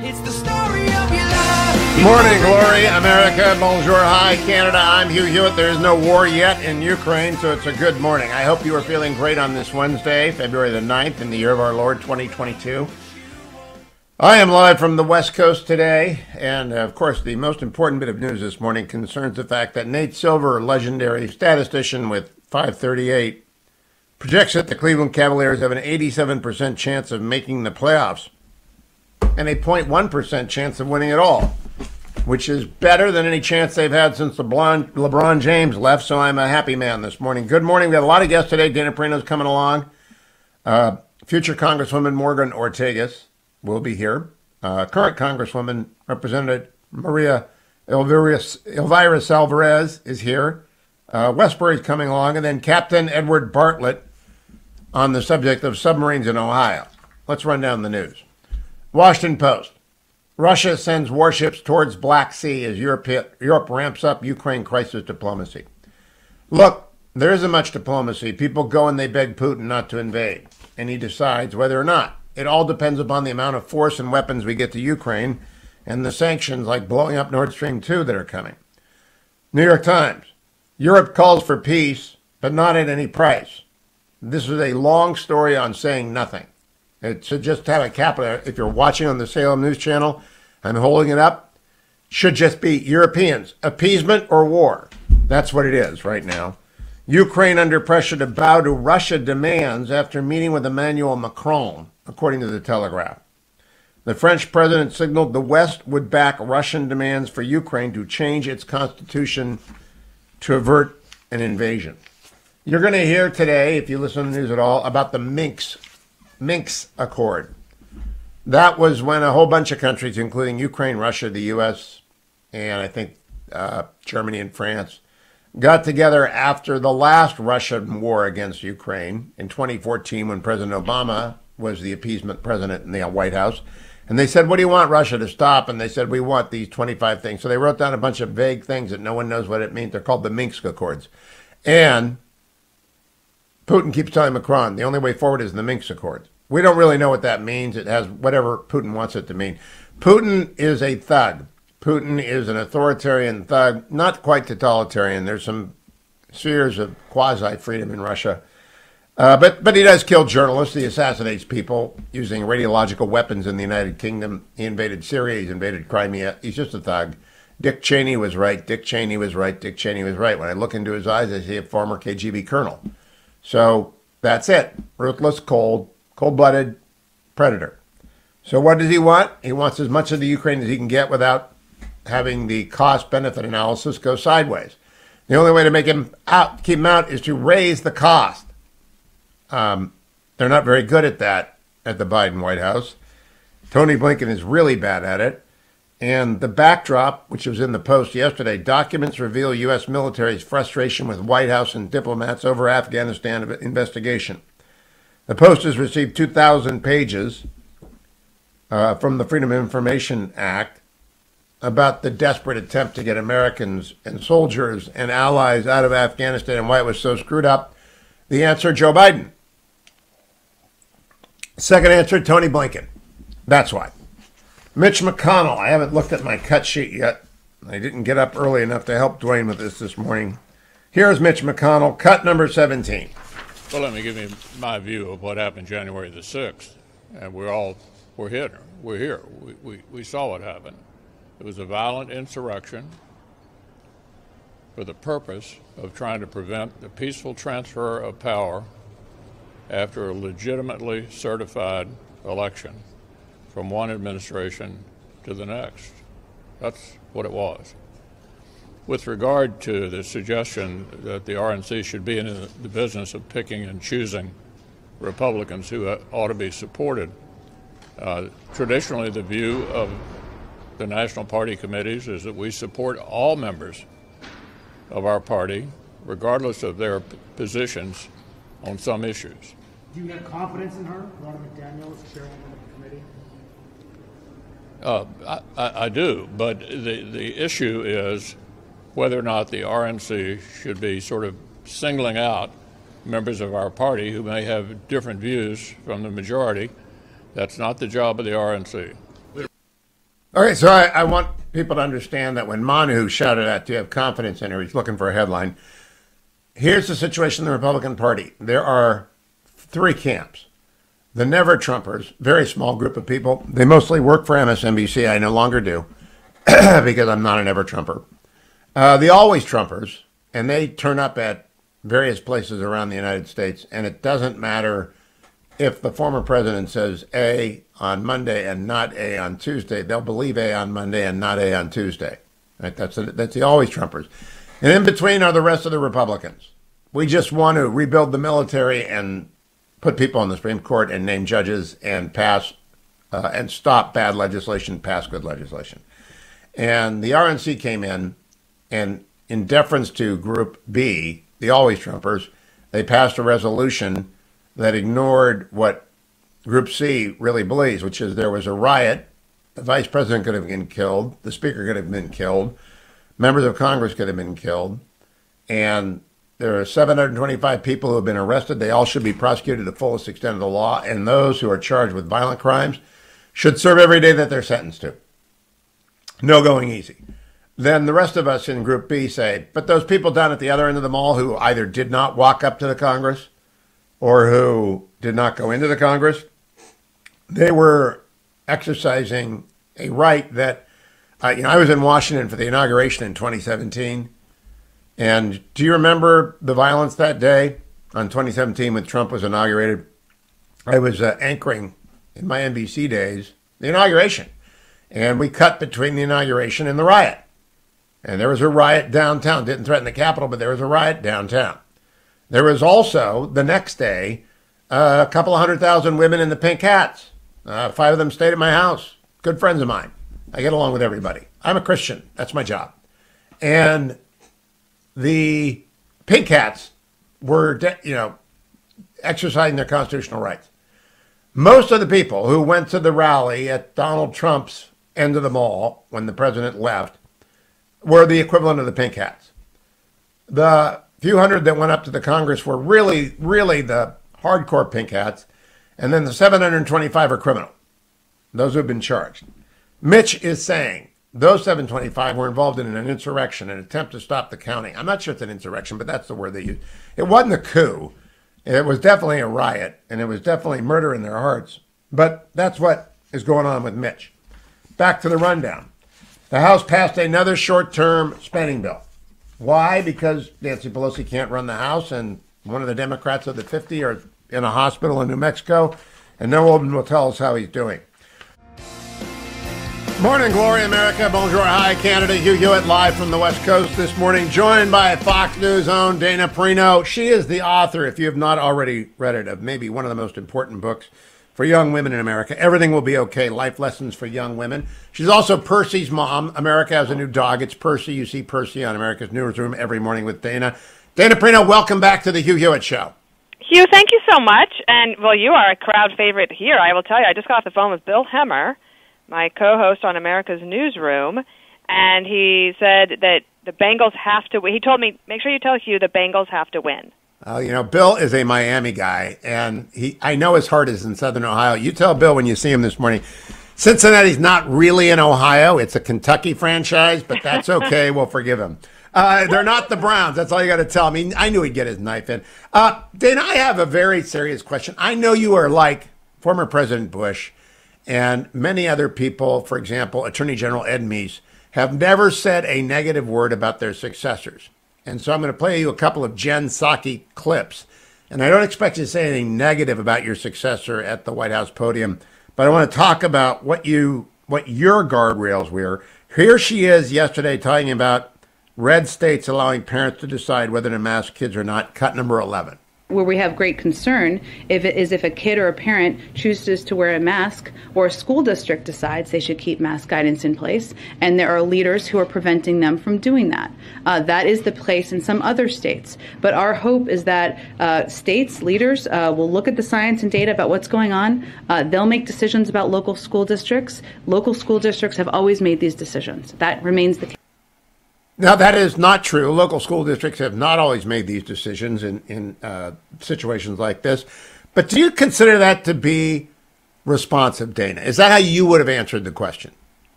It's the story of your life. Morning, glory, America, bonjour, hi, Canada. I'm Hugh Hewitt. There is no war yet in Ukraine, so it's a good morning. I hope you are feeling great on this Wednesday, February the 9th, in the year of our Lord, 2022. I am live from the West Coast today, and of course, the most important bit of news this morning concerns the fact that Nate Silver, legendary statistician with 538, projects that the Cleveland Cavaliers have an 87% chance of making the playoffs and a 0.1% chance of winning it all, which is better than any chance they've had since LeBron James left, so I'm a happy man this morning. Good morning. We got a lot of guests today. Dana Perino's coming along. Future Congresswoman Morgan Ortagus will be here. Current Congresswoman Representative Maria Elvira Alvarez is here. Westbury's coming along, and then Captain Edward Bartlett on the subject of submarines in Ohio. Let's run down the news. Washington Post. Russia sends warships towards Black Sea as Europe ramps up Ukraine crisis diplomacy. Look, there isn't much diplomacy. People go and they beg Putin not to invade, and he decides whether or not. It all depends upon the amount of force and weapons we get to Ukraine and the sanctions like blowing up Nord Stream 2 that are coming. New York Times. Europe calls for peace, but not at any price. This is a long story on saying nothing. It should just have a capital. If you're watching on the Salem News Channel, I'm holding it up. Should just be Europeans, appeasement or war. That's what it is right now. Ukraine under pressure to bow to Russia demands after meeting with Emmanuel Macron, according to the Telegraph. The French president signaled the West would back Russian demands for Ukraine to change its constitution to avert an invasion. You're going to hear today, if you listen to the news at all, about the Minsk Accord. That was when a whole bunch of countries, including Ukraine, Russia, the U.S., and I think Germany and France, got together after the last Russian war against Ukraine in 2014 when President Obama was the appeasement president in the White House. And they said, what do you want Russia to stop? And they said, we want these 25 things. So they wrote down a bunch of vague things that no one knows what it means. They're called the Minsk Accords. And Putin keeps telling Macron, the only way forward is the Minsk Accords. We don't really know what that means. It has whatever Putin wants it to mean. Putin is a thug. Putin is an authoritarian thug, not quite totalitarian. There's some spheres of quasi-freedom in Russia. But he does kill journalists. He assassinates people using radiological weapons in the United Kingdom. He invaded Syria. He's invaded Crimea. He's just a thug. Dick Cheney was right. Dick Cheney was right. Dick Cheney was right. When I look into his eyes, I see a former KGB colonel. So that's it. Ruthless, cold-blooded predator. So what does he want? He wants as much of the Ukraine as he can get without having the cost-benefit analysis go sideways. The only way to make him out, keep him out, is to raise the cost. They're not very good at that at the Biden White House. Tony Blinken is really bad at it. And the backdrop, which was in the Post yesterday, documents reveal U.S. military's frustration with White House and diplomats over Afghanistan investigation. The Post has received 2,000 pages from the Freedom of Information Act about the desperate attempt to get Americans and soldiers and allies out of Afghanistan and why it was so screwed up. The answer, Joe Biden. Second answer, Tony Blinken. That's why. Mitch McConnell. I haven't looked at my cut sheet yet. I didn't get up early enough to help Dwayne with this morning. Here's Mitch McConnell, cut number 17. Well, let me give you my view of what happened January the 6th. And we're here. We saw what happened. It was a violent insurrection for the purpose of trying to prevent the peaceful transfer of power after a legitimately certified election from one administration to the next. That's what it was. With regard to the suggestion that the RNC should be in the business of picking and choosing Republicans who ought to be supported, traditionally the view of the national party committees is that we support all members of our party, regardless of their positions on some issues. Do you have confidence in her, Ronna McDaniel, as chairwoman of the committee? I do, but the issue is whether or not the RNC should be sort of singling out members of our party who may have different views from the majority. That's not the job of the RNC. Okay, so I want people to understand that when Manu shouted out, "Do you have confidence in her?" He's looking for a headline. Here's the situation in the Republican Party. There are three camps. The Never Trumpers, very small group of people. They mostly work for MSNBC. I no longer do because I'm not a Never Trumper. The Always Trumpers, and they turn up at various places around the United States, and it doesn't matter if the former president says A on Monday and not A on Tuesday. They'll believe A on Monday and not A on Tuesday. Right? That's the Always Trumpers. And in between are the rest of the Republicans. We just want to rebuild the military and put people on the Supreme Court and name judges and pass and stop bad legislation, pass good legislation. And the RNC came in, and in deference to Group B, the Always Trumpers, they passed a resolution that ignored what Group C really believes, which is there was a riot, the vice president could have been killed, the speaker could have been killed, members of Congress could have been killed, and there are 725 people who have been arrested. They all should be prosecuted to the fullest extent of the law, and those who are charged with violent crimes should serve every day that they're sentenced to. No going easy. Then the rest of us in Group B say, but those people down at the other end of the mall who either did not walk up to the Congress or who did not go into the Congress, they were exercising a right that, I was in Washington for the inauguration in 2017. And do you remember the violence that day on 2017 when Trump was inaugurated? I was anchoring in my NBC days the inauguration. And we cut between the inauguration and the riot. And there was a riot downtown. Didn't threaten the Capitol, but there was a riot downtown. There was also, the next day, a couple of 100,000 women in the pink hats. 5 of them stayed at my house. Good friends of mine. I get along with everybody. I'm a Christian. That's my job. And the pink hats were, exercising their constitutional rights. Most of the people who went to the rally at Donald Trump's end of the mall when the president left were the equivalent of the pink hats. The few hundred that went up to the Congress were really, really the hardcore pink hats. And then the 725 are criminal, those who have been charged. Mitch is saying those 725 were involved in an insurrection, an attempt to stop the counting. I'm not sure it's an insurrection, but that's the word they use. It wasn't a coup. It was definitely a riot, and it was definitely murder in their hearts. But that's what is going on with Mitch. Back to the rundown. The House passed another short-term spending bill. Why? Because Nancy Pelosi can't run the House, and one of the Democrats of the 50 are in a hospital in New Mexico, and no one will tell us how he's doing. Morning, Glory America. Bonjour, hi, Canada. Hugh Hewitt live from the West Coast this morning, joined by Fox News' own Dana Perino. She is the author, if you have not already read it, of maybe one of the most important books for young women in America. Everything Will Be Okay, Life Lessons for Young Women. She's also Percy's mom. America has a new dog. It's Percy. You see Percy on America's Newsroom every morning with Dana. Dana Perino, welcome back to the Hugh Hewitt Show. Hugh, thank you so much. And, well, you are a crowd favorite here. I will tell you, I just got off the phone with Bill Hemmer, my co-host on America's Newsroom, and he said that the Bengals have to win. He told me, make sure you tell Hugh the Bengals have to win. Bill is a Miami guy, and I know his heart is in Southern Ohio. You tell Bill when you see him this morning, Cincinnati's not really in Ohio. It's a Kentucky franchise, but that's okay. We'll forgive him. They're not the Browns. That's all you got to tell me. I knew he'd get his knife in. Dana, I have a very serious question. I know you are like former President Bush and many other people, for example, Attorney General Ed Meese, have never said a negative word about their successors. And so I'm going to play you a couple of Jen Psaki clips. And I don't expect you to say anything negative about your successor at the White House podium, but I want to talk about what your guardrails were. Here she is yesterday talking about red states allowing parents to decide whether to mask kids or not. Cut number 11. Where we have great concern if a kid or a parent chooses to wear a mask, or a school district decides they should keep mask guidance in place, and there are leaders who are preventing them from doing that. That is the place in some other states. But our hope is that states, leaders will look at the science and data about what's going on. They'll make decisions about local school districts. Local school districts have always made these decisions. That remains the case. Now, that is not true. Local school districts have not always made these decisions in situations like this. But do you consider that to be responsive, Dana? Is that how you would have answered the question?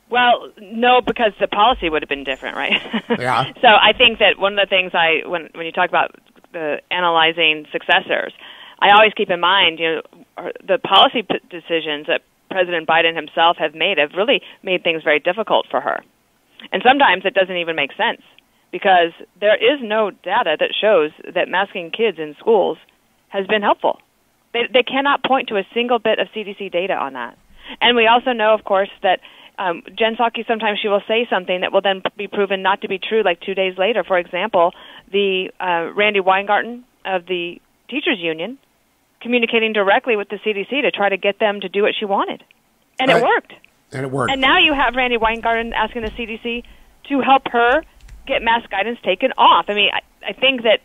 Well, no, because the policy would have been different, right? Yeah. So I think that one of the things when you talk about analyzing successors, I always keep in mind, the policy decisions that President Biden himself have really made things very difficult for her. And sometimes it doesn't even make sense because there is no data that shows that masking kids in schools has been helpful. They cannot point to a single bit of CDC data on that. And we also know, of course, that Jen Psaki, sometimes she will say something that will then be proven not to be true like 2 days later. For example, the Randy Weingarten of the Teachers Union communicating directly with the CDC to try to get them to do what she wanted. And it worked. And it worked. And now you have Randy Weingarten asking the CDC to help her get mask guidance taken off. I mean, I think that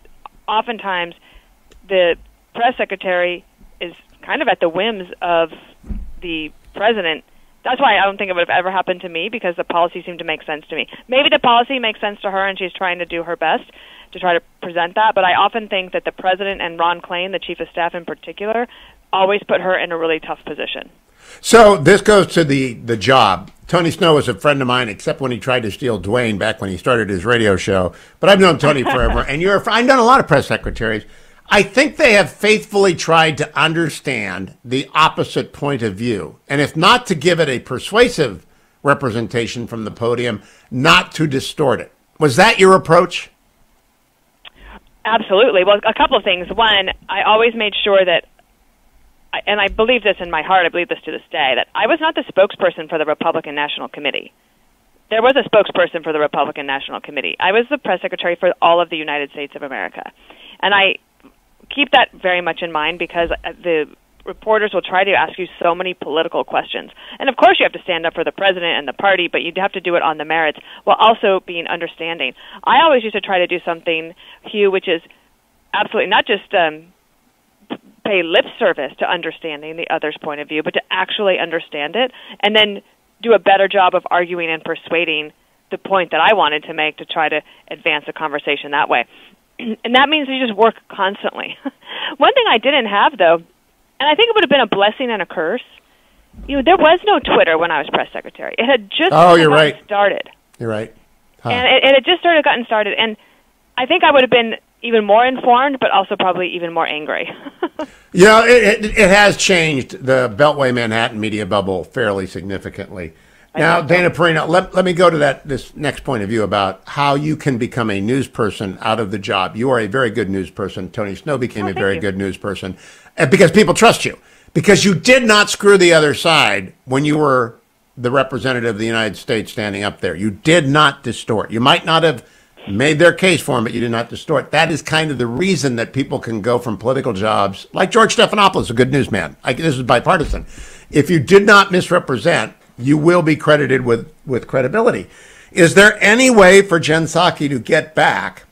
oftentimes the press secretary is kind of at the whims of the president. That's why I don't think it would have ever happened to me, because the policy seemed to make sense to me. Maybe the policy makes sense to her and she's trying to do her best to try to present that, but I often think that the president and Ron Klain, the chief of staff in particular, always put her in a really tough position. So this goes to the job. Tony Snow was a friend of mine, except when he tried to steal Dwayne back when he started his radio show. But I've known Tony forever, and I've done a lot of press secretaries. I think they have faithfully tried to understand the opposite point of view. And if not to give it a persuasive representation from the podium, not to distort it. Was that your approach? Absolutely. Well, a couple of things. One, I always made sure that, and I believe this in my heart, I believe this to this day, that I was not the spokesperson for the Republican National Committee. There was a spokesperson for the Republican National Committee. I was the press secretary for all of the United States of America. And I keep that very much in mind because the reporters will try to ask you so many political questions. And of course you have to stand up for the president and the party, but you have to do it on the merits while also being understanding. I always used to try to do something, Hugh, which is absolutely not just pay lip service to understanding the other's point of view, but to actually understand it and then do a better job of arguing and persuading the point that I wanted to make to try to advance the conversation that way. And that means you just work constantly. One thing I didn't have, though, and I think it would have been a blessing and a curse, there was no Twitter when I was press secretary. It had just gotten started. You're right. Huh. And it had just gotten started. And I think I would have been even more informed, but also probably even more angry. It has changed the Beltway Manhattan media bubble fairly significantly. Now, Dana Perino, let me go to this next point of view about how you can become a news person out of the job. You are a very good news person. Tony Snow became a very good news person because people trust you. Because you did not screw the other side when you were the representative of the United States standing up there. You did not distort. You might not have made their case for him, but you did not distort. That is kind of the reason that people can go from political jobs, like George Stephanopoulos, a good newsman. This is bipartisan. If you did not misrepresent, you will be credited with credibility. Is there any way for Jen Psaki to get back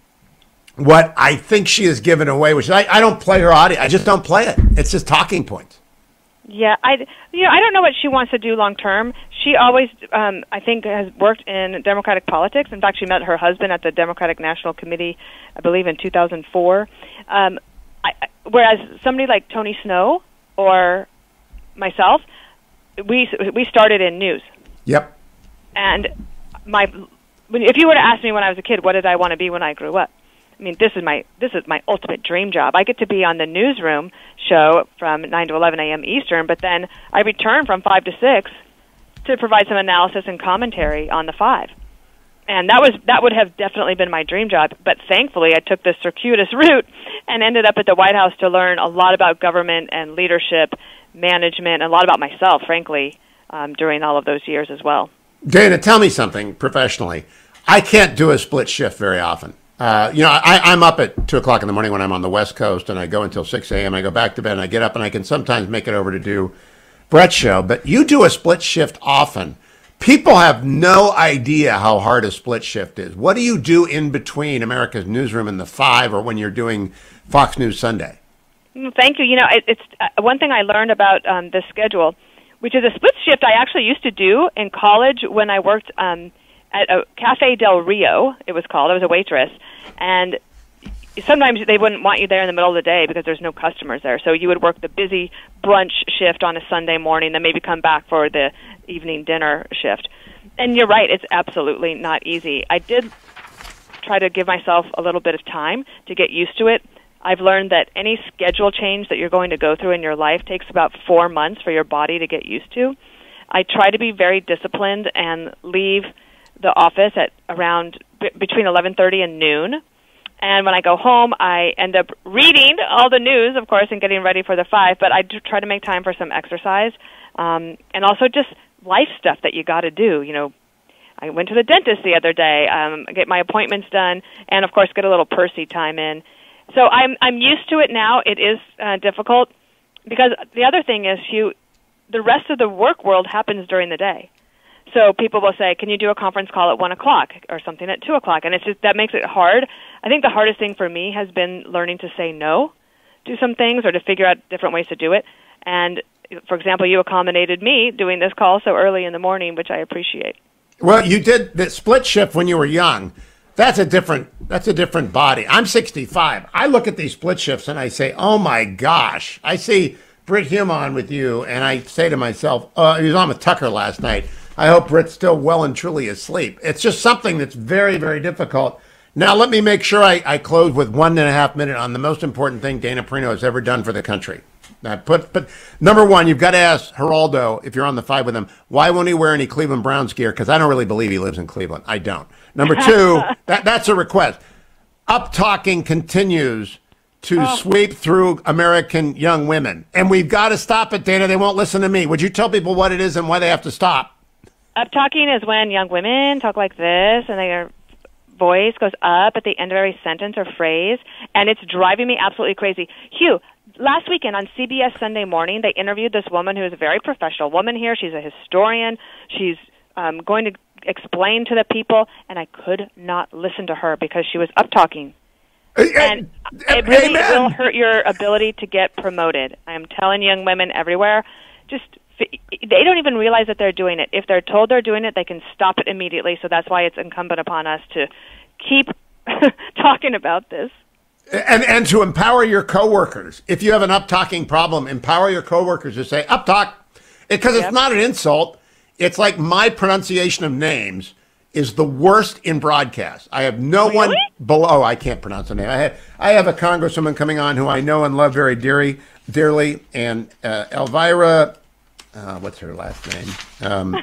what I think she has given away, which I don't play her audio. I just don't play it. It's just talking points. Yeah, I don't know what she wants to do long term. She always, I think, has worked in Democratic politics. In fact, she met her husband at the Democratic National Committee, I believe, in 2004. Whereas somebody like Tony Snow or myself, we started in news. Yep. And if you were to ask me when I was a kid, what did I want to be when I grew up? I mean, this is my ultimate dream job. I get to be on the newsroom show from 9 to 11 a.m. Eastern, but then I return from 5 to 6 to provide some analysis and commentary on the 5. And that would have definitely been my dream job. But thankfully, I took this circuitous route and ended up at the White House to learn a lot about government and leadership, management, and a lot about myself, frankly, during all of those years as well. Dana, tell me something professionally. I can't do a split shift very often. I'm up at 2 o'clock in the morning when I'm on the West Coast, and I go until 6 a.m. I go back to bed, and I get up, and I can sometimes make it over to do Brett's show. But you do a split shift often. People have no idea how hard a split shift is. What do you do in between America's Newsroom and the 5 or when you're doing Fox News Sunday? Thank you. It's one thing I learned about this schedule, which is a split shift I actually used to do in college when I worked at a Cafe Del Rio, it was called. I was a waitress. And sometimes they wouldn't want you there in the middle of the day because there's no customers there. So you would work the busy brunch shift on a Sunday morning, then maybe come back for the evening dinner shift. And you're right, it's absolutely not easy. I did try to give myself a little bit of time to get used to it. I've learned that any schedule change that you're going to go through in your life takes about 4 months for your body to get used to. I try to be very disciplined and leave the office at around between 11:30 and noon. And when I go home, I end up reading all the news, of course, and getting ready for the 5, but I do try to make time for some exercise and also just life stuff that you got to do. You know, I went to the dentist the other day, get my appointments done, and, of course, get a little Percy time in. So I'm used to it now. It is difficult because the other thing is, Hugh, the rest of the work world happens during the day. So people will say, can you do a conference call at 1 o'clock or something at 2 o'clock? And it's just, that makes it hard. I think the hardest thing for me has been learning to say no to some things or to figure out different ways to do it. And, for example, you accommodated me doing this call so early in the morning, which I appreciate. Well, you did the split shift when you were young. That's a different body. I'm 65. I look at these split shifts and I say, oh, my gosh. I see Britt Hume on with you, and I say to myself, he was on with Tucker last night. I hope Britt's still well and truly asleep. It's just something that's very, very difficult. Now, let me make sure I close with 1.5 minutes on the most important thing Dana Perino has ever done for the country. But number one, you've got to ask Geraldo, if you're on the 5 with him, why won't he wear any Cleveland Browns gear? Because I don't really believe he lives in Cleveland. I don't. Number two, that's a request. Up-talking continues to sweep through American young women. And we've got to stop it, Dana. They won't listen to me. Would you tell people what it is and why they have to stop? Up-talking is when young women talk like this and their voice goes up at the end of every sentence or phrase, and it's driving me absolutely crazy. Hugh, last weekend on CBS Sunday Morning, they interviewed this woman who is a very professional woman here. She's a historian. She's going to explain to the people, and I could not listen to her because she was up-talking. And it really will hurt your ability to get promoted. I'm telling young women everywhere, they don't even realize that they're doing it. If they're told they're doing it, they can stop it immediately. So that's why it's incumbent upon us to keep talking about this. And to empower your coworkers. If you have an up-talking problem, empower your coworkers to say, up-talk. Because it's not an insult. It's like my pronunciation of names is the worst in broadcast. I have no one below. I can't pronounce the name. I have a congresswoman coming on who I know and love very dearly, and Elvira... what's her last name?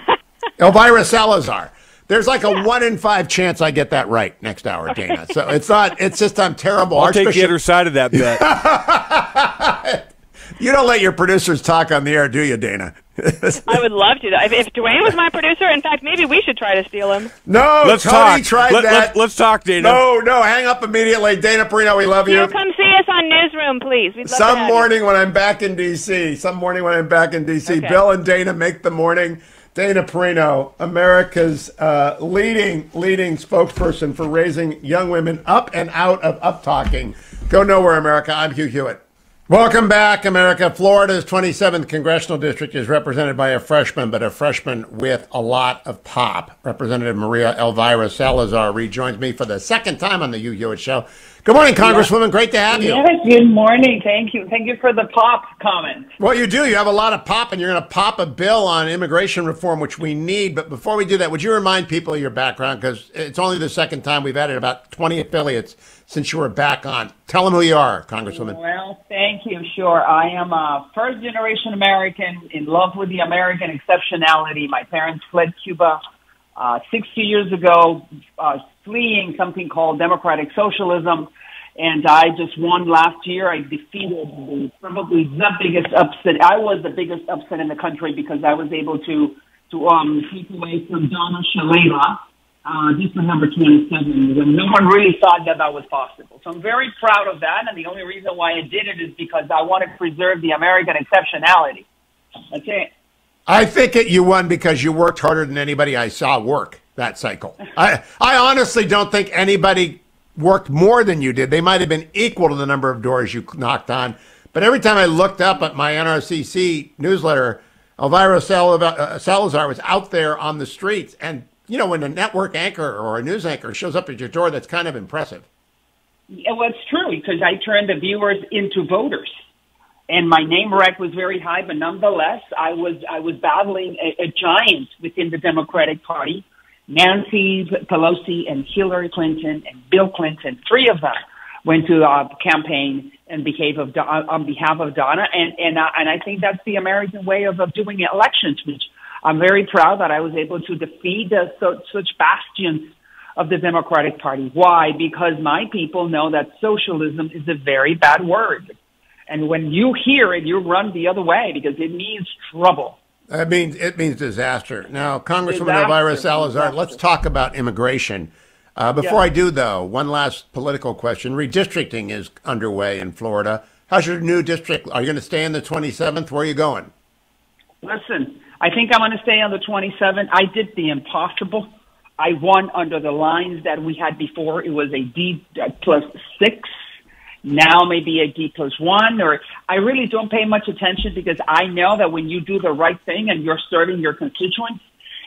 Elvira Salazar. There's like a 1 in 5 chance I get that right next hour, Dana. So it's not. It's just I'm terrible. I'll take the other side of that bet. You don't let your producers talk on the air, do you, Dana? I would love to. If Dwayne was my producer, in fact, maybe we should try to steal him. No, let's Tony talk. tried that. Let's talk, Dana. No, hang up immediately. Dana Perino, we love you. You come see us on Newsroom, please. We'd love Some to have morning when I'm back in D.C. Okay. Bill and Dana make the morning. Dana Perino, America's leading spokesperson for raising young women up and out of up-talking. Go nowhere, America. I'm Hugh Hewitt. Welcome back, America. Florida's 27th Congressional District is represented by a freshman, but a freshman with a lot of pop. Representative Maria Elvira Salazar rejoins me for the second time on the Hugh Hewitt Show. Good morning, Congresswoman. Great to have you. Yes, good morning. Thank you. Thank you for the pop comment. Well, you do. You have a lot of pop, and you're going to pop a bill on immigration reform, which we need. But before we do that, would you remind people of your background? Because it's only the second time we've added about 20 affiliates since you were back on. Tell them who you are, Congresswoman. Well, thank you. Sure. I am a first-generation American in love with the American exceptionality. My parents fled Cuba 60 years ago, fleeing something called democratic socialism. And I just won last year. I defeated probably the biggest upset. I was the biggest upset in the country because I was able to keep away from Donna Shalala, District number 27, when no one really thought that was possible. So I'm very proud of that. And the only reason why I did it is because I want to preserve the American exceptionality. That's it. I think you won because you worked harder than anybody I saw work that cycle. I honestly don't think anybody worked more than you did. They might have been equal to the number of doors you knocked on. But every time I looked up at my NRCC newsletter, Elvira Salazar was out there on the streets. And, you know, when a network anchor or a news anchor shows up at your door, that's kind of impressive. Yeah, well, it's true because I turned the viewers into voters. and my name rec was very high, but nonetheless, I was battling a giant within the Democratic Party. Nancy Pelosi and Hillary Clinton and Bill Clinton, three of them went to campaign on behalf of Donna, and I think that's the American way of doing elections, which I'm very proud that I was able to defeat such bastions of the Democratic Party. Why? Because my people know that socialism is a very bad word. And when you hear it, you run the other way because it means trouble. It means disaster. Now, Congresswoman Elvira Salazar, let's talk about immigration. Before I do, though, one last political question. Redistricting is underway in Florida. How's your new district? Are you going to stay in the 27th? Where are you going? Listen, I think I'm going to stay on the 27th. I did the impossible. I won under the lines that we had before. It was a D+6. Now maybe a D+1, or I really don't pay much attention because I know that when you do the right thing and you're serving your constituents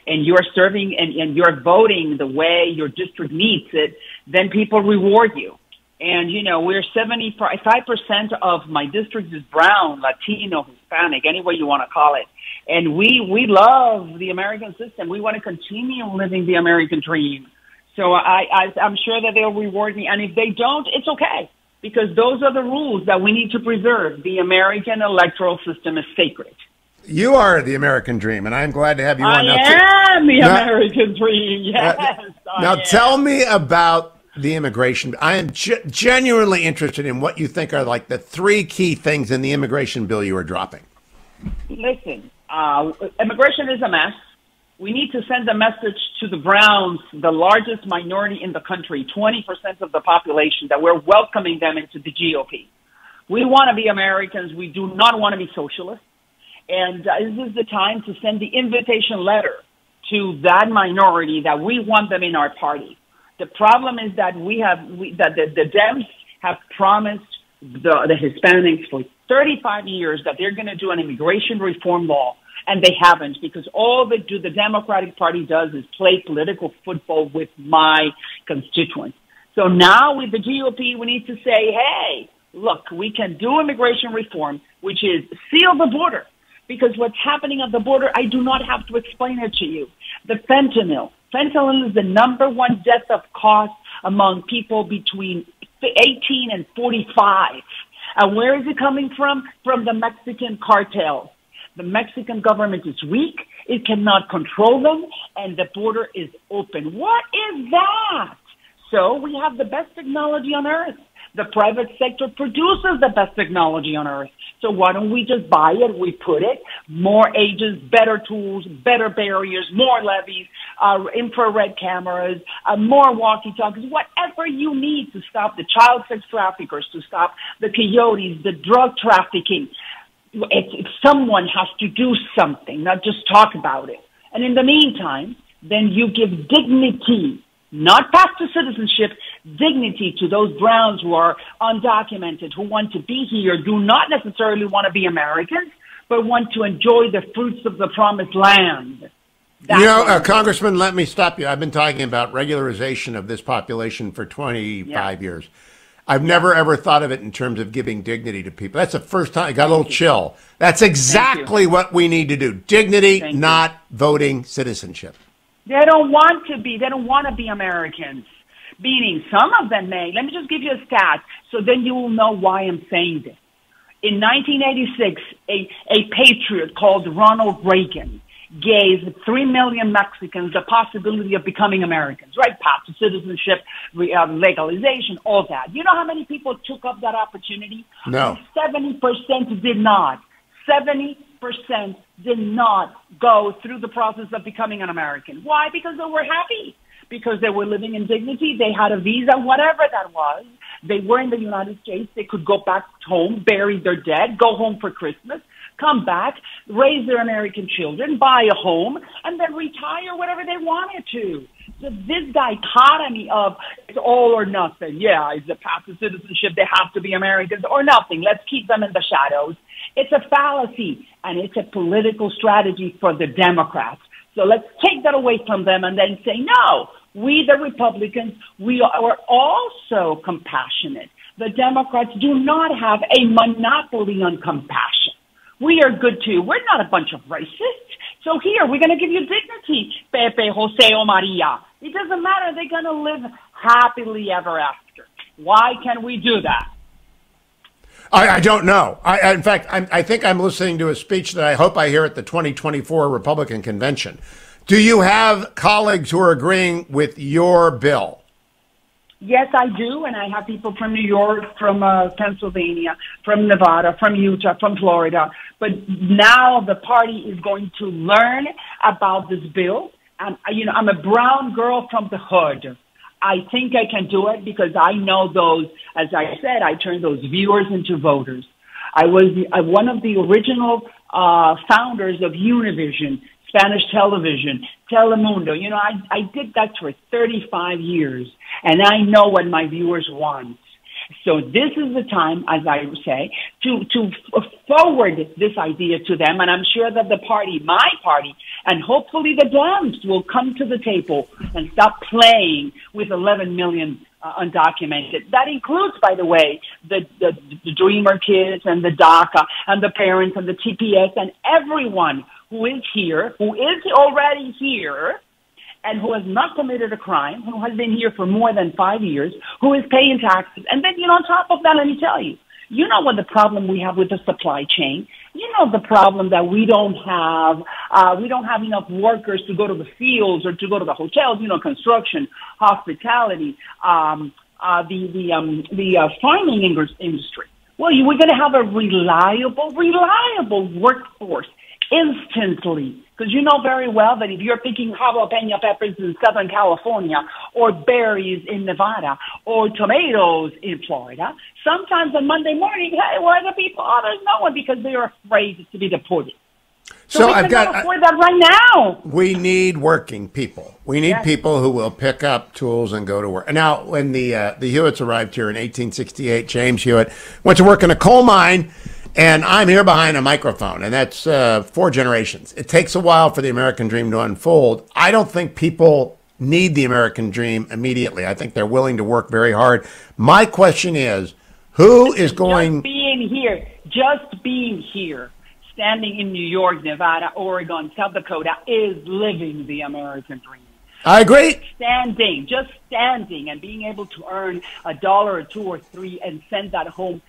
and you're serving and you're voting the way your district needs it, then people reward you. And, you know, we're 75% of my district is brown, Latino, Hispanic, any way you want to call it. And we love the American system. We want to continue living the American dream. So I'm sure that they'll reward me. And if they don't, it's okay. Because those are the rules that we need to preserve. The American electoral system is sacred. You are the American dream, and I'm glad to have you on. I am the American dream, yes. Now tell me about the immigration. I am genuinely interested in what you think are like the three key things in the immigration bill you are dropping. Listen, immigration is a mess. We need to send a message to the Browns, the largest minority in the country, 20% of the population, that we're welcoming them into the GOP. We want to be Americans. We do not want to be socialists. And this is the time to send the invitation letter to that minority that we want them in our party. The problem is that the Dems have promised the Hispanics for 35 years that they're going to do an immigration reform law. And they haven't, because all the Democratic Party does is play political football with my constituents. So now with the GOP, we need to say, hey, look, we can do immigration reform, which is seal the border. Because what's happening at the border, I do not have to explain it to you. The fentanyl. Fentanyl is the number one death of cause among people between 18 and 45. And where is it coming from? From the Mexican cartel. The Mexican government is weak, it cannot control them, and the border is open. What is that? So we have the best technology on earth. The private sector produces the best technology on earth. So why don't we just buy it, we put it, more agents, better tools, better barriers, more levees, infrared cameras, more walkie-talkies, whatever you need to stop the child sex traffickers, to stop the coyotes, the drug trafficking. Someone has to do something, not just talk about it. And in the meantime, then you give dignity, not path to citizenship, dignity to those Browns who are undocumented, who want to be here, do not necessarily want to be Americans, but want to enjoy the fruits of the promised land. Congressman, let me stop you. I've been talking about regularization of this population for 25 years. I've never, ever thought of it in terms of giving dignity to people. That's the first time I got a little chill. That's exactly what we need to do. Dignity, not voting citizenship. They don't want to be. They don't want to be Americans. Meaning some of them may. Let me just give you a stat so then you will know why I'm saying this. In 1986, a patriot called Ronald Reagan gave 3 million Mexicans the possibility of becoming Americans, right? Path to citizenship, legalization, all that. You know how many people took up that opportunity? No. 70% did not. 70% did not go through the process of becoming an American. Why? Because they were happy. Because they were living in dignity. They had a visa, whatever that was. They were in the United States. They could go back home, bury their dead, go home for Christmas, come back, raise their American children, buy a home, and then retire whatever they wanted to. So this dichotomy of it's all or nothing. Yeah, it's a path to citizenship. They have to be Americans or nothing. Let's keep them in the shadows. It's a fallacy, and it's a political strategy for the Democrats. So let's take that away from them and then say, no, we, the Republicans, we are also compassionate. the Democrats do not have a monopoly on compassion. We are good too. We're not a bunch of racists. So here, we're going to give you dignity, Pepe, Jose, or Maria. It doesn't matter. They're going to live happily ever after. Why can we do that? I don't know. In fact, I think I'm listening to a speech that I hope I hear at the 2024 Republican convention. Do you have colleagues who are agreeing with your bill? Yes, I do, and I have people from New York, from Pennsylvania, from Nevada, from Utah, from Florida. But now the party is going to learn about this bill. And, I'm a brown girl from the hood. I think I can do it because I know those, as I said, I turned those viewers into voters. I was one of the original founders of Univision, Spanish television, Telemundo. I did that for 35 years, and I know what my viewers want. So this is the time, as I say, to forward this idea to them, and I'm sure that the party, my party, and hopefully the Dems will come to the table and stop playing with 11 million undocumented. That includes, by the way, the Dreamer kids and the DACA and the parents and the TPS and everyone who is here, who is already here, and who has not committed a crime, who has been here for more than 5 years, who is paying taxes. And then, on top of that, let me tell you, you know what the problem we have with the supply chain? You know the problem that we don't have enough workers to go to the fields or to go to the hotels, construction, hospitality, the farming industry. Well, we're going to have a reliable workforce instantly. Because you know very well that if you're picking jalapeno peppers in Southern California or berries in Nevada or tomatoes in Florida, sometimes on Monday morning, hey, where are the people? Oh, there's no one because they're afraid to be deported. So we cannot afford that right now. We need working people. We need people who will pick up tools and go to work. Now, when the Hewitts arrived here in 1868, James Hewitt went to work in a coal mine. And I'm here behind a microphone, and that's 4 generations. It takes a while for the American dream to unfold. I don't think people need the American dream immediately. I think they're willing to work very hard. My question is, who is going... Just being here, standing in New York, Nevada, Oregon, South Dakota, is living the American dream. I agree. Just standing and being able to earn $1 or $2 or $3 and send that home,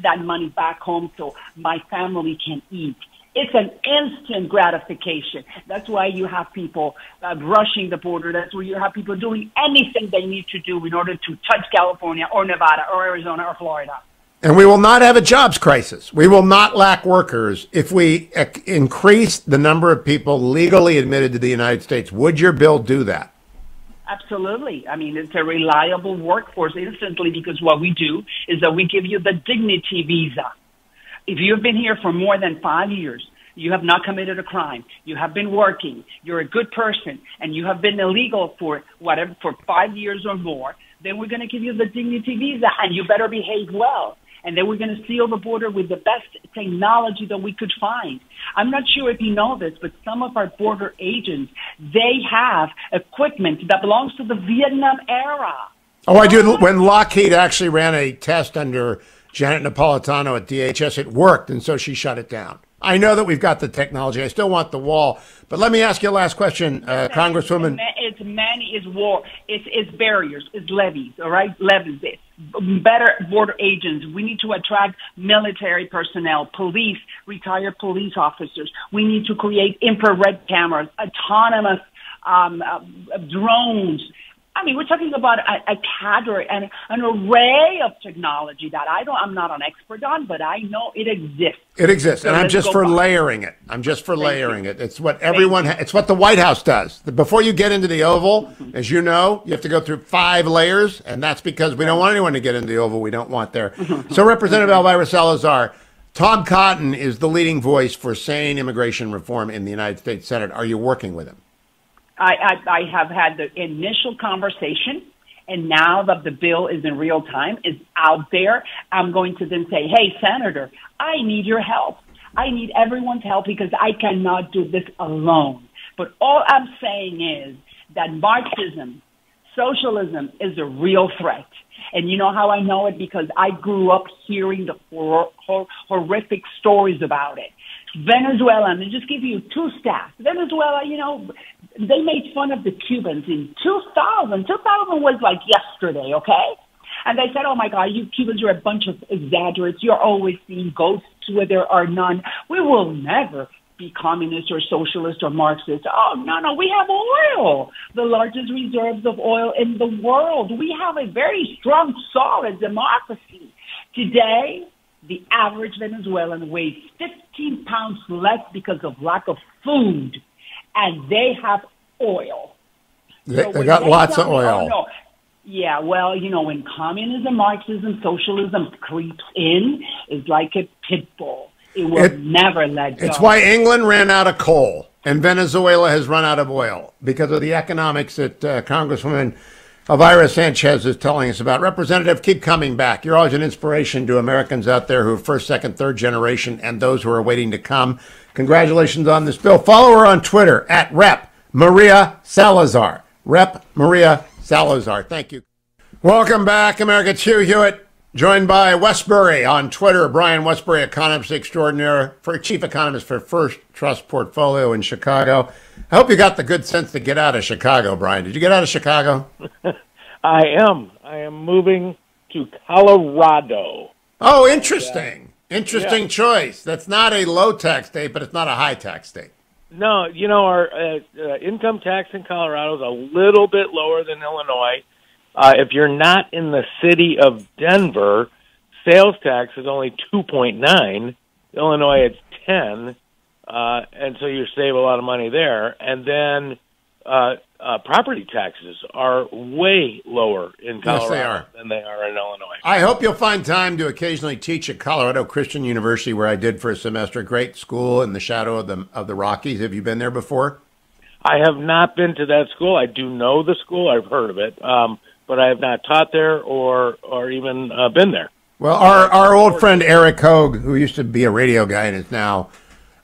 that money back home so my family can eat. It's an instant gratification. That's why you have people rushing the border. That's why you have people doing anything they need to do in order to touch California or Nevada or Arizona or Florida. And we will not have a jobs crisis. We will not lack workers if we increase the number of people legally admitted to the United States. Would your bill do that? Absolutely. I mean, it's a reliable workforce instantly because what we do is that we give you the dignity visa. If you've been here for more than 5 years, you have not committed a crime, you have been working, you're a good person, and you have been illegal for 5 years or more, then we're going to give you the dignity visa, and you better behave well. And then we're going to seal the border with the best technology that we could find. I'm not sure if you know this, but some of our border agents, they have equipment that belongs to the Vietnam era. Oh, I do. When Lockheed actually ran a test under Janet Napolitano at DHS, it worked, and so she shut it down. I know that we've got the technology. I still want the wall. But let me ask you a last question, Congresswoman. It's war. It's barriers. It's levees, all right? Levees. Better border agents. We need to attract military personnel, police, retired police officers. We need to create infrared cameras, autonomous drones. I mean, we're talking about a cadre and an array of technology that I'm not an expert on, but I know it exists. It exists, and I'm just for layering it. It's what it's what the White House does. Before you get into the Oval, as you know, you have to go through 5 layers, and that's because we don't want anyone to get into the Oval we don't want there. So, Representative Elvira Salazar, Tom Cotton is the leading voice for sane immigration reform in the United States Senate. Are you working with him? I have had the initial conversation, and now that the bill is in real time, is out there, I'm going to then say, hey, Senator, I need your help. I need everyone's help because I cannot do this alone. But all I'm saying is that Marxism, socialism is a real threat. And you know how I know it? Because I grew up hearing the horrific stories about it. Venezuela, and just give you two stats. Venezuela, they made fun of the Cubans in 2000. 2000 was like yesterday, okay? And they said, oh, my God, you Cubans are a bunch of exaggerates. You're always seeing ghosts where there are none. We will never be communist or socialist or Marxist. Oh, no, we have oil, the largest reserves of oil in the world. We have a very strong, solid democracy. Today, the average Venezuelan weighs 15 pounds less because of lack of food, and they have oil. They got lots of oil. Oh, no. Yeah, well, when communism, Marxism, socialism creeps in, it's like a pit bull. It will never let go. It's why England ran out of coal and Venezuela has run out of oil, because of the economics that Congresswoman Elvira Sanchez is telling us about. Representative, keep coming back. You're always an inspiration to Americans out there who are first, second, third generation and those who are waiting to come. Congratulations on this bill. Follow her on Twitter at Rep. Maria Salazar. Rep. Maria Salazar. Thank you. Welcome back, America. It's Hugh Hewitt, joined by Westbury on Twitter. Brian Westbury, economist extraordinaire, chief economist for First Trust Portfolio in Chicago. I hope you got the good sense to get out of Chicago, Brian. Did you get out of Chicago? I am moving to Colorado. Oh, interesting. Interesting choice. That's not a low tax state, but it's not a high tax state. No, our income tax in Colorado is a little bit lower than Illinois. If you're not in the city of Denver, sales tax is only 2.9. Illinois, it's 10, and so you save a lot of money there. And then property taxes are way lower in Colorado than they are in Illinois. I hope you'll find time to occasionally teach at Colorado Christian University, where I did for a semester. Great school in the shadow of the Rockies. Have you been there before? I have not been to that school. I do know the school. I've heard of it. But I have not taught there or even been there. Well, our old friend Eric Hogue, who used to be a radio guy and is now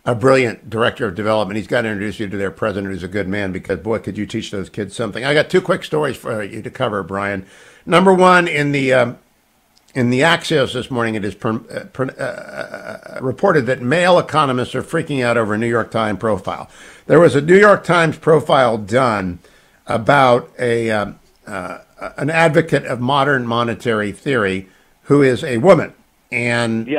a brilliant director of development, he's got to introduce you to their president, who's a good man, because, boy, could you teach those kids something. I got two quick stories for you to cover, Brian. Number one, in the Axios this morning, it is reported that male economists are freaking out over a New York Times profile. There was a New York Times profile done about an advocate of modern monetary theory who is a woman. And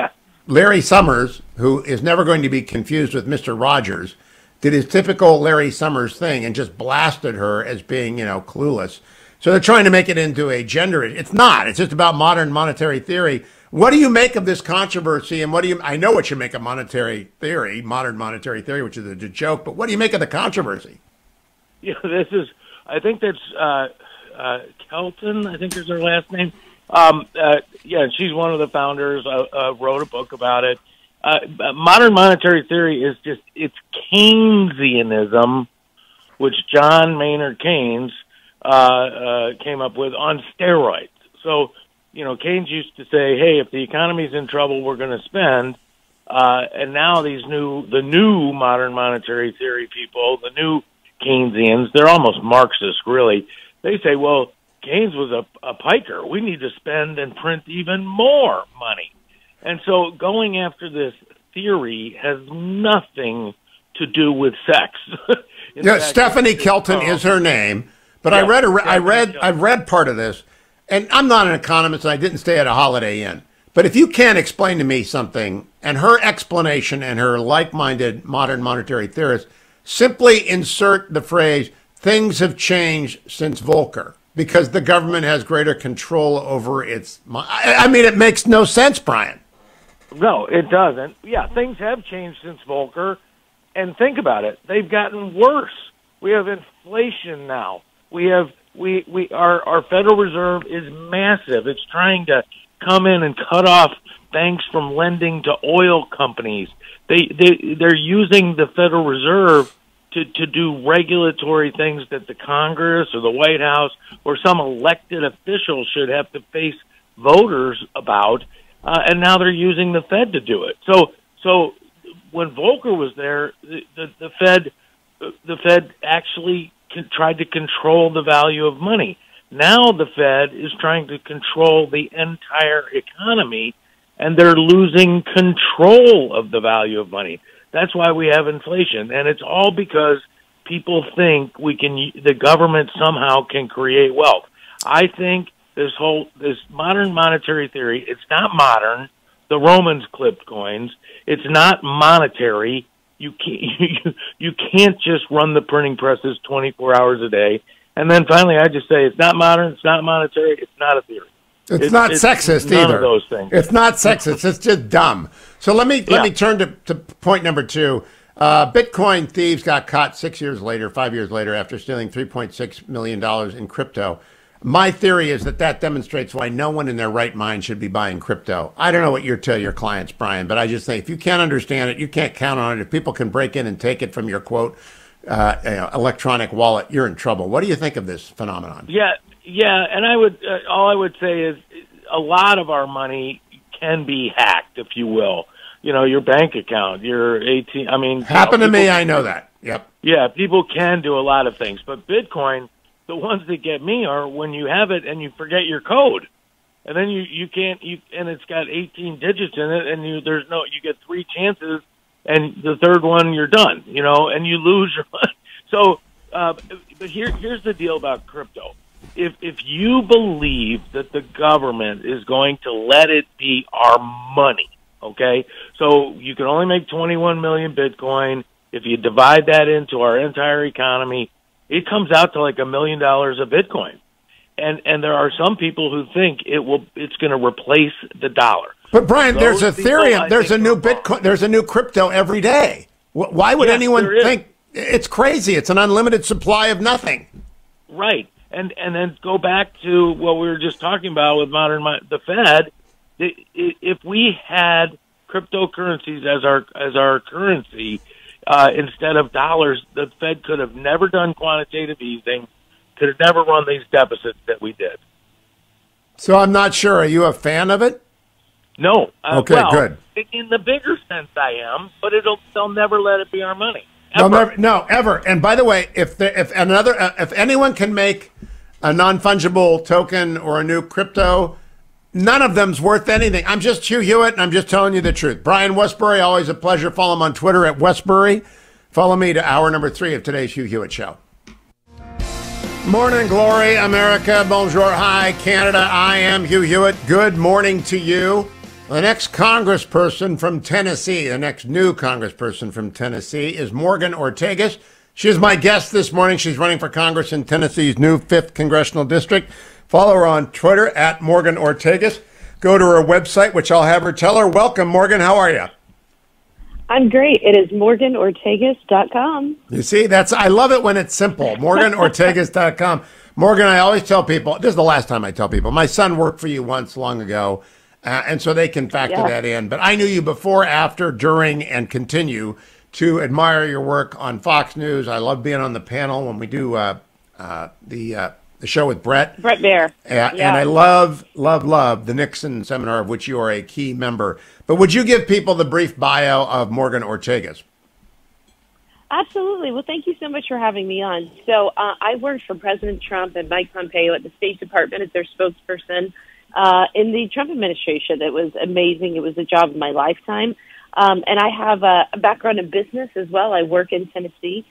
Larry Summers, who is never going to be confused with Mr. Rogers, did his typical Larry Summers thing and just blasted her as being, clueless. So they're trying to make it into a gender. It's not. It's just about modern monetary theory. What do you make of this controversy? And I know what you make of monetary theory, modern monetary theory, which is a joke, but what do you make of the controversy? I think that's Kelton, I think is her last name. She's one of the founders. Wrote a book about it. Modern monetary theory is it's Keynesianism, which John Maynard Keynes came up with on steroids. So, Keynes used to say, hey, if the economy's in trouble, we're going to spend. And now the new modern monetary theory people, the new Keynesians, they're almost Marxist, really. They say, well, Keynes was a piker. We need to spend and print even more money. And so going after this theory has nothing to do with sex. Stephanie Kelton is her name, but I read part of this, and I'm not an economist, and I didn't stay at a Holiday Inn. But if you can't explain to me something, and her explanation and her like-minded modern monetary theorists simply insert the phrase, things have changed since Volcker, because the government has greater control over its... it makes no sense, Brian. No, it doesn't. Yeah, things have changed since Volcker, and think about it. They've gotten worse. We have inflation now. Our Federal Reserve is massive. It's trying to come in and cut off banks from lending to oil companies. They're using the Federal Reserve to do regulatory things that the Congress or the White House or some elected official should have to face voters about, and now they're using the Fed to do it. So when Volcker was there, the Fed actually tried to control the value of money. Now the Fed is trying to control the entire economy, and they're losing control of the value of money. That's why we have inflation, and it's all because people think the government somehow can create wealth. I think this modern monetary theory, it's not modern. The Romans clipped coins. It's not monetary. You can't just run the printing presses 24 hours a day. And then finally, I just say it's not modern, it's not monetary, it's not a theory. It's not sexist none either. Of those things. It's not sexist. It's just dumb. So let me turn to point number 2. Bitcoin thieves got caught 5 years later, after stealing $3.6 million in crypto. My theory is that demonstrates why no one in their right mind should be buying crypto. I don't know what you tell your clients, Brian, but I just think if you can't understand it, you can't count on it. If people can break in and take it from your quote electronic wallet, you're in trouble. What do you think of this phenomenon? Yeah, and all I would say is a lot of our money can be hacked, if you will. Your bank account, your ATM. I mean, happened to me. I know that. Yep. Yeah, people can do a lot of things, but Bitcoin, the ones that get me are when you have it and you forget your code, and then you can't. And it's got 18 digits in it, and you get 3 chances. And the third one, you're done, and you lose your money. So, but here's the deal about crypto. If you believe that the government is going to let it be our money, okay? So you can only make 21 million Bitcoin. If you divide that into our entire economy, it comes out to like $1 million a Bitcoin. And there are some people who think it's going to replace the dollar. But Brian, there's Ethereum, there's a new Bitcoin, there's a new crypto every day. Why would anyone think it's crazy? It's an unlimited supply of nothing. Right, and then go back to what we were just talking about with the Fed. If we had cryptocurrencies as our currency instead of dollars, the Fed could have never done quantitative easing, could have never run these deficits that we did. So I'm not sure. Are you a fan of it? No. Okay, good. In the bigger sense, I am, but they'll never let it be our money. No, ever. And by the way, if anyone can make a non-fungible token or a new crypto, none of them's worth anything. I'm just Hugh Hewitt, and I'm just telling you the truth. Brian Westbury, always a pleasure. Follow him on Twitter at Westbury. Follow me to hour number 3 of today's Hugh Hewitt Show. Morning, glory, America. Bonjour, hi, Canada. I am Hugh Hewitt. Good morning to you. The next congressperson from Tennessee, the next new congressperson from Tennessee is Morgan Ortagus. She is my guest this morning. She's running for Congress in Tennessee's new 5th Congressional District. Follow her on Twitter at Morgan Ortagus. Go to her website, which I'll have her tell her. Welcome, Morgan. How are you? I'm great. It is morganortagus.com. You see, I love it when it's simple. morganortagus.com. Morgan, I always tell people, this is the last time I tell people, my son worked for you once long ago, and so they can factor that in. But I knew you before, after, during, and continue to admire your work on Fox News. I love being on the panel when we do the show with Brett Baer. And I love the Nixon seminar, of which you are a key member. But would you give people the brief bio of Morgan Ortagus? Absolutely. Well, thank you so much for having me on. So I worked for President Trump and Mike Pompeo at the State Department as their spokesperson in the Trump administration. It was amazing. It was the job of my lifetime. And I have a background in business as well. I work in Tennessee,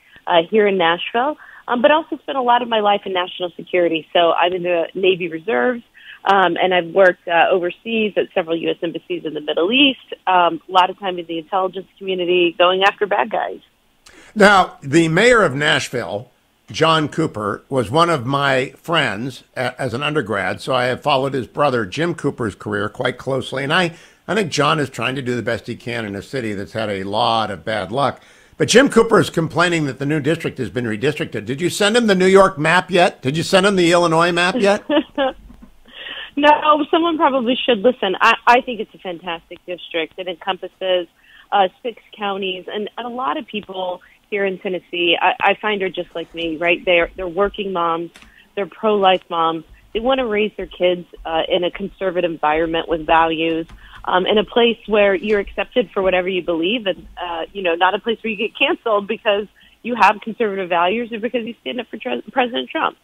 here in Nashville, but also spent a lot of my life in national security. So I'm in the Navy Reserves, and I've worked overseas at several U.S. embassies in the Middle East, a lot of time in the intelligence community, going after bad guys. Now, the mayor of Nashville, John Cooper, was one of my friends as an undergrad, so I have followed his brother, Jim Cooper's career quite closely. And I think John is trying to do the best he can in a city that's had a lot of bad luck. But Jim Cooper is complaining that the new district has been redistricted. Did you send him the New York map yet? Did you send him the Illinois map yet? No, someone probably should listen. I think it's a fantastic district. It encompasses 6 counties, and a lot of people here in Tennessee, I find are just like me, right? They're working moms, they're pro-life moms. They want to raise their kids in a conservative environment with values, in a place where you're accepted for whatever you believe, and not a place where you get canceled because you have conservative values or because you stand up for President Trump.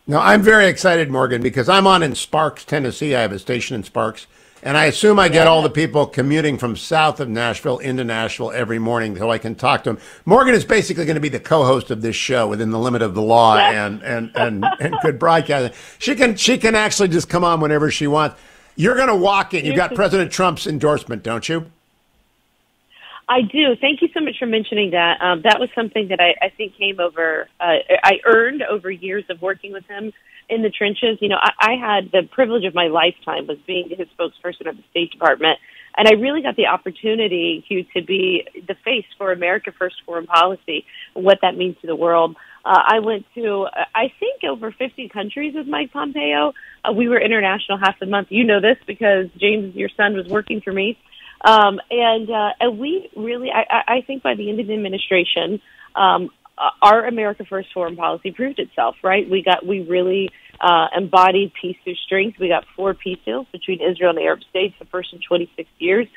No, I'm very excited, Morgan, because I'm on in Sparks, Tennessee. I have a station in Sparks. And I assume I get all the people commuting from south of Nashville into Nashville every morning so I can talk to them. Morgan is basically going to be the co-host of this show within the limit of the law and good broadcasting. She can actually just come on whenever she wants. You're going to walk in. You've got President Trump's endorsement, don't you? I do. Thank you so much for mentioning that. That was something that I think came over, I earned over years of working with him in the trenches. You know, I had the privilege of my lifetime was being his spokesperson at the State Department. And I really got the opportunity, Hugh, to be the face for America First foreign policy, what that means to the world. I went to, I think, over 50 countries with Mike Pompeo. We were international half the month. You know this because James, your son, was working for me. And we really, I think by the end of the administration, our America First foreign policy proved itself, right? We really embodied peace through strength. We got 4 peace deals between Israel and the Arab states, the first in 26 years,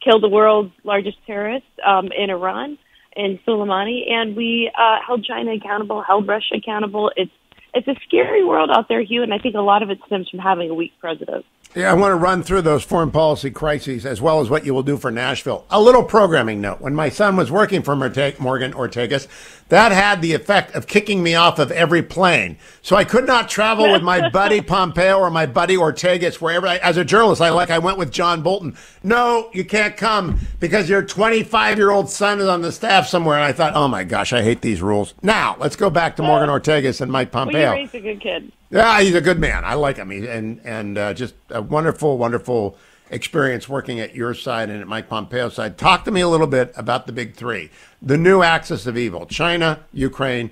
killed the world's largest terrorist in Iran, in Soleimani, and we held China accountable, held Russia accountable. It's a scary world out there, Hugh, and I think a lot of it stems from having a weak president. Yeah, I want to run through those foreign policy crises as well as what you will do for Nashville. A little programming note. When my son was working for Morgan Ortegas, that had the effect of kicking me off of every plane. So I could not travel with my buddy Pompeo or my buddy Ortegas wherever. As a journalist, I went with John Bolton. No, you can't come because your 25-year-old son is on the staff somewhere. And I thought, oh, my gosh, I hate these rules. Now, let's go back to Morgan Ortegas and Mike Pompeo. Well, you raised a good kid. Yeah, he's a good man. I like him. And just a wonderful, wonderful experience working at your side and at Mike Pompeo's side. Talk to me a little bit about the big three, the new axis of evil: China, Ukraine,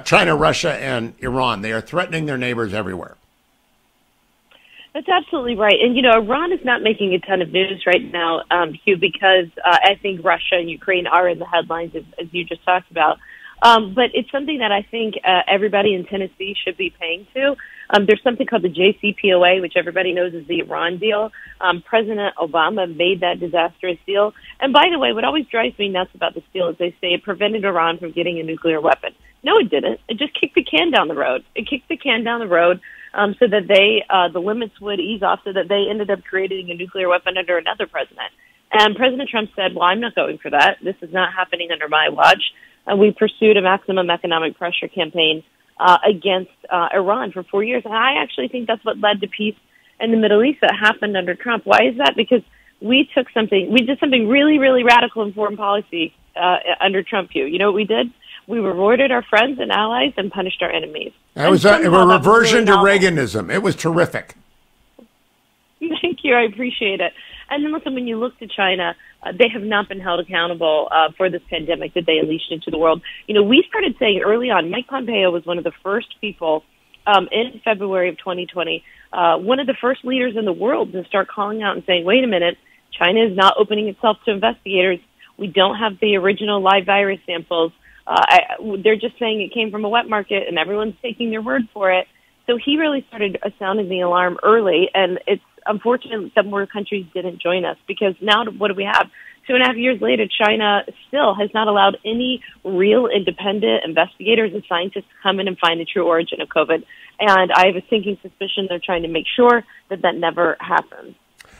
China, Russia, and Iran. They are threatening their neighbors everywhere. That's absolutely right. And, you know, Iran is not making a ton of news right now, Hugh, because I think Russia and Ukraine are in the headlines, as you just talked about. But it's something that I think everybody in Tennessee should be paying to. There's something called the JCPOA, which everybody knows is the Iran deal. President Obama made that disastrous deal. And by the way, what always drives me nuts about this deal is they say it prevented Iran from getting a nuclear weapon. No, it didn't. It just kicked the can down the road. It kicked the can down the road so that the limits would ease off, so that they ended up creating a nuclear weapon under another president. And President Trump said, well, I'm not going for that. This is not happening under my watch. And we pursued a maximum economic pressure campaign against Iran for 4 years. And I actually think that's what led to peace in the Middle East that happened under Trump. Why is that? Because we did something really, really radical in foreign policy under Trump. You know what we did? We rewarded our friends and allies and punished our enemies. That was a reversion to Reaganism. It was terrific. Thank you. I appreciate it. And then listen, when you look to China, they have not been held accountable for this pandemic that they unleashed into the world. You know, we started saying early on, Mike Pompeo was one of the first people in February of 2020, one of the first leaders in the world to start calling out and saying, wait a minute, China is not opening itself to investigators. We don't have the original live virus samples. They're just saying it came from a wet market and everyone's taking their word for it. So he really started sounding the alarm early, and it's unfortunate that more countries didn't join us, because now what do we have? 2.5 years later, China still has not allowed any real independent investigators and scientists to come in and find the true origin of COVID. And I have a sinking suspicion they're trying to make sure that that never happens.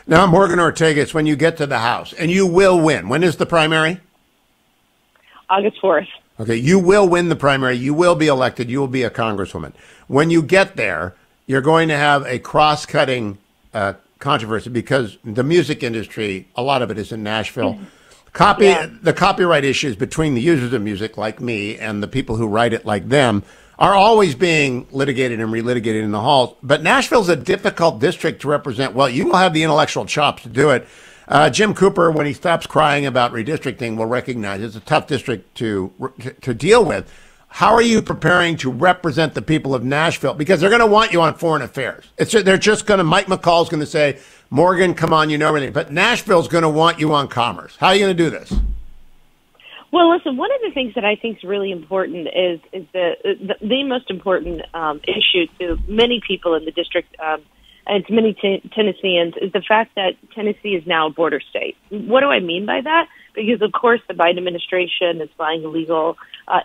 Now, Morgan Ortegas, when you get to the House, and you will win, when is the primary? August 4th. Okay, you will win the primary. You will be elected. You will be a congresswoman. When you get there, you're going to have a cross-cutting controversy, because the music industry, a lot of it is in Nashville. The copyright issues between the users of music, like me, and the people who write it, like them, are always being litigated and relitigated in the halls. But Nashville's a difficult district to represent. Well, you will have the intellectual chops to do it. Jim Cooper, when he stops crying about redistricting, will recognize it's a tough district to deal with. How are you preparing to represent the people of Nashville? Because they're going to want you on foreign affairs. They're just going to, Mike McCall's going to say, Morgan, come on, you know everything. But Nashville's going to want you on commerce. How are you going to do this? Well, listen, one of the things that I think is really important is the most important issue to many people in the district and to many Tennesseans is the fact that Tennessee is now a border state. What do I mean by that? Because, of course, the Biden administration is flying illegal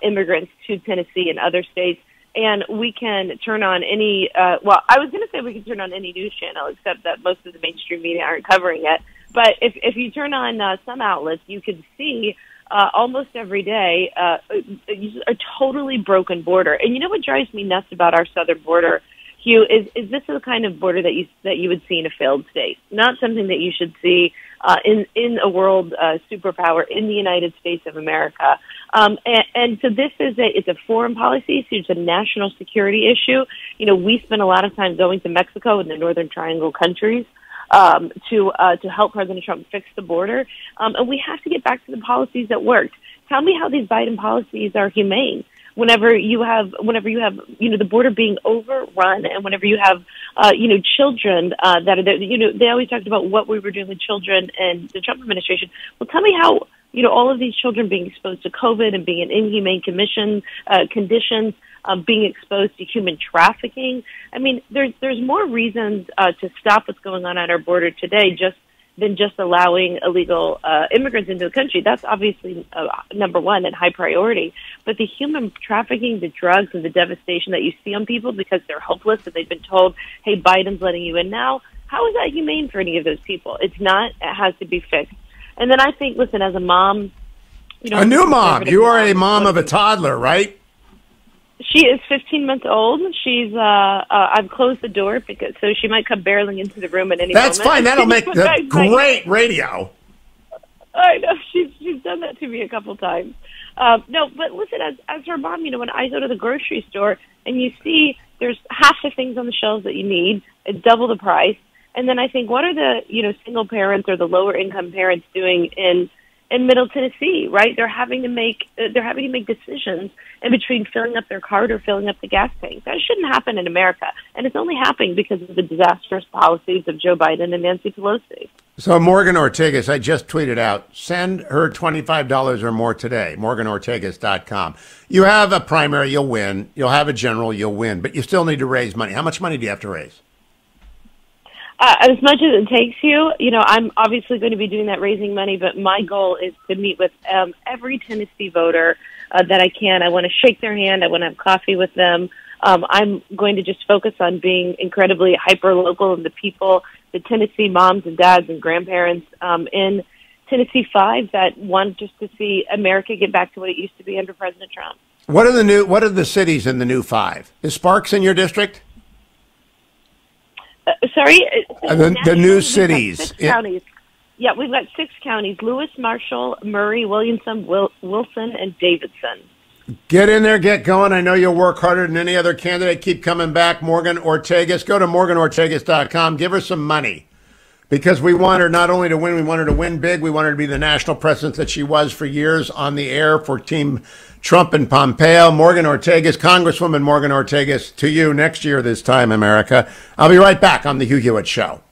immigrants to Tennessee and other states. and we can turn on any, well, I was going to say we can turn on any news channel, except that most of the mainstream media aren't covering it. But if you turn on some outlets, you can see almost every day a totally broken border. And you know what drives me nuts about our southern border, Hugh, is this is the kind of border that you would see in a failed state, not something that you should see in a world superpower in the United States of America. And so this is it's a foreign policy, so it's a national security issue. You know, we spend a lot of time going to Mexico and the Northern Triangle countries to help President Trump fix the border. And we have to get back to the policies that worked. Tell me how these Biden policies are humane. Whenever you have, the border being overrun, and whenever you have, children that are there, they always talked about what we were doing with children and the Trump administration. Well, tell me how, all of these children being exposed to COVID and being in inhumane conditions, being exposed to human trafficking. I mean, there's more reasons to stop what's going on at our border today than just allowing illegal immigrants into the country. That's obviously number one and high priority. But the human trafficking, the drugs, and the devastation that you see on people because they're hopeless and they've been told, hey, Biden's letting you in now, how is that humane for any of those people? It's not. It has to be fixed. And then I think, listen, as a mom... a new mom. You are a mom of a toddler, right? She is 15 months old. She's I've closed the door so she might come barreling into the room at any moment. That's fine. That'll make great radio. I know. She's done that to me a couple times. No, but listen, as her mom, when I go to the grocery store and you see there's half the things on the shelves that you need, it's double the price. And then I think, what are the single parents or the lower income parents doing in Middle Tennessee, right? They're having to make decisions in between filling up their cart or filling up the gas tank. That shouldn't happen in America, and it's only happening because of the disastrous policies of Joe Biden and Nancy Pelosi. So Morgan Ortegas, I just tweeted out, send her $25 or more today, morganortegas.com. You have a primary, you'll win. You'll have a general, you'll win, but you still need to raise money. How much money do you have to raise? As much as it takes you, I'm obviously going to be doing that raising money, but my goal is to meet with every Tennessee voter that I can. I want to shake their hand. I want to have coffee with them. I'm going to just focus on being incredibly hyper-local and the people, the Tennessee moms and dads and grandparents in Tennessee 5 that want just to see America get back to what it used to be under President Trump. What are the cities in the new 5? Is Sparks in your district? Sorry? The new cities. 6 counties. Yeah, we've got 6 counties: Lewis, Marshall, Murray, Williamson, Wilson, and Davidson. Get in there, get going. I know you'll work harder than any other candidate. Keep coming back. Morgan Ortegas. Go to morganortegas.com. Give her some money. Because we want her not only to win, we want her to win big. We want her to be the national presence that she was for years on the air for Team Trump and Pompeo. Morgan Ortegas, Congresswoman Morgan Ortegas, to you next year this time, America. I'll be right back on The Hugh Hewitt Show.